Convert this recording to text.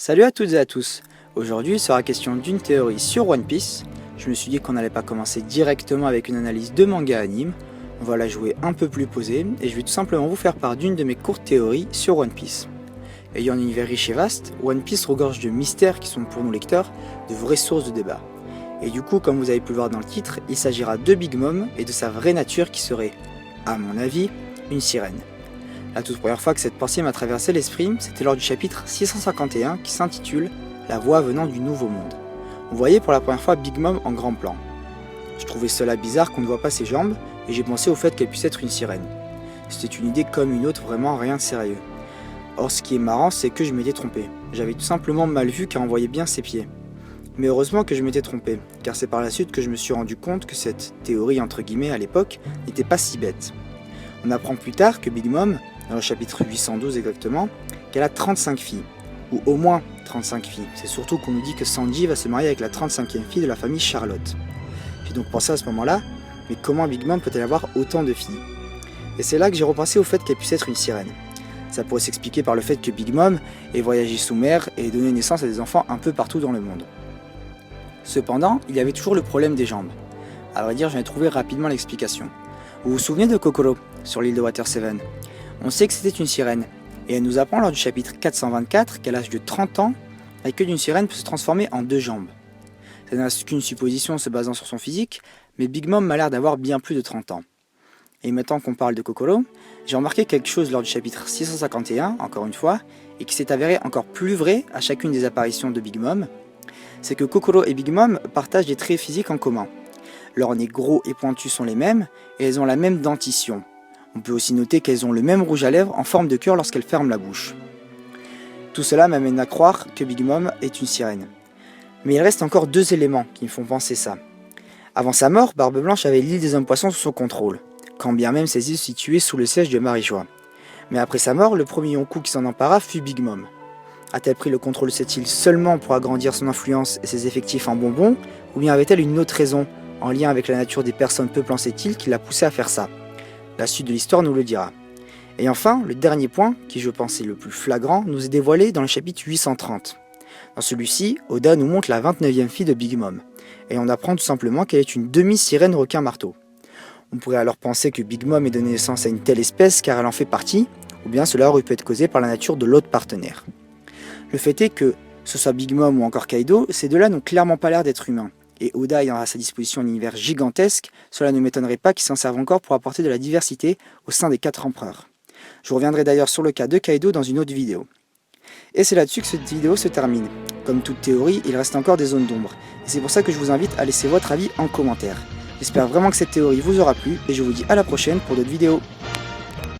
Salut à toutes et à tous. Aujourd'hui, il sera question d'une théorie sur One Piece. Je me suis dit qu'on n'allait pas commencer directement avec une analyse de manga anime. On va la jouer un peu plus posée et je vais tout simplement vous faire part d'une de mes courtes théories sur One Piece. Ayant un univers riche et vaste, One Piece regorge de mystères qui sont pour nous lecteurs de vraies sources de débat. Et du coup, comme vous avez pu le voir dans le titre, il s'agira de Big Mom et de sa vraie nature qui serait, à mon avis, une sirène. La toute première fois que cette pensée m'a traversé l'esprit, c'était lors du chapitre 651 qui s'intitule « La voix venant du nouveau monde ». On voyait pour la première fois Big Mom en grand plan. Je trouvais cela bizarre qu'on ne voit pas ses jambes et j'ai pensé au fait qu'elle puisse être une sirène. C'était une idée comme une autre, vraiment rien de sérieux. Or ce qui est marrant, c'est que je m'étais trompé. J'avais tout simplement mal vu car on voyait bien ses pieds. Mais heureusement que je m'étais trompé, car c'est par la suite que je me suis rendu compte que cette théorie entre guillemets à l'époque n'était pas si bête. On apprend plus tard que Big Mom, dans le chapitre 812 exactement, qu'elle a 35 filles, ou au moins 35 filles. C'est surtout qu'on nous dit que Sanji va se marier avec la 35e fille de la famille Charlotte. J'ai donc pensé à ce moment-là, mais comment Big Mom peut-elle avoir autant de filles? Et c'est là que j'ai repensé au fait qu'elle puisse être une sirène. Ça pourrait s'expliquer par le fait que Big Mom ait voyagé sous mer et ait donné naissance à des enfants un peu partout dans le monde. Cependant, il y avait toujours le problème des jambes. À vrai dire, j'en ai trouvé rapidement l'explication. Vous vous souvenez de Kokoro, sur l'île de Water 7? On sait que c'était une sirène, et elle nous apprend lors du chapitre 424 qu'à l'âge de 30 ans, la queue d'une sirène peut se transformer en 2 jambes. Ce n'est qu'une supposition se basant sur son physique, mais Big Mom m'a l'air d'avoir bien plus de 30 ans. Et maintenant qu'on parle de Kokoro, j'ai remarqué quelque chose lors du chapitre 651, encore une fois, et qui s'est avéré encore plus vrai à chacune des apparitions de Big Mom, c'est que Kokoro et Big Mom partagent des traits physiques en commun. Leurs nez gros et pointus sont les mêmes, et elles ont la même dentition. On peut aussi noter qu'elles ont le même rouge à lèvres en forme de cœur lorsqu'elles ferment la bouche. Tout cela m'amène à croire que Big Mom est une sirène. Mais il reste encore 2 éléments qui me font penser ça. Avant sa mort, Barbe Blanche avait l'île des hommes poissons sous son contrôle, quand bien même ces îles situées sous le siège de Marijois. Mais après sa mort, le premier Yonkou qui s'en empara fut Big Mom. A-t-elle pris le contrôle de cette île seulement pour agrandir son influence et ses effectifs en bonbons, ou bien avait-elle une autre raison, en lien avec la nature des personnes peuplant cette île, qui l'a poussée à faire ça? La suite de l'histoire nous le dira. Et enfin, le dernier point, qui je pense est le plus flagrant, nous est dévoilé dans le chapitre 830. Dans celui-ci, Oda nous montre la 29e fille de Big Mom, et on apprend tout simplement qu'elle est une demi-sirène requin-marteau. On pourrait alors penser que Big Mom ait donné naissance à une telle espèce car elle en fait partie, ou bien cela aurait pu être causé par la nature de l'autre partenaire. Le fait est que, ce soit Big Mom ou encore Kaido, ces deux-là n'ont clairement pas l'air d'être humains. Et Oda ayant à sa disposition un univers gigantesque, cela ne m'étonnerait pas qu'il s'en serve encore pour apporter de la diversité au sein des 4 empereurs. Je reviendrai d'ailleurs sur le cas de Kaido dans une autre vidéo. Et c'est là-dessus que cette vidéo se termine. Comme toute théorie, il reste encore des zones d'ombre, et c'est pour ça que je vous invite à laisser votre avis en commentaire. J'espère vraiment que cette théorie vous aura plu, et je vous dis à la prochaine pour d'autres vidéos.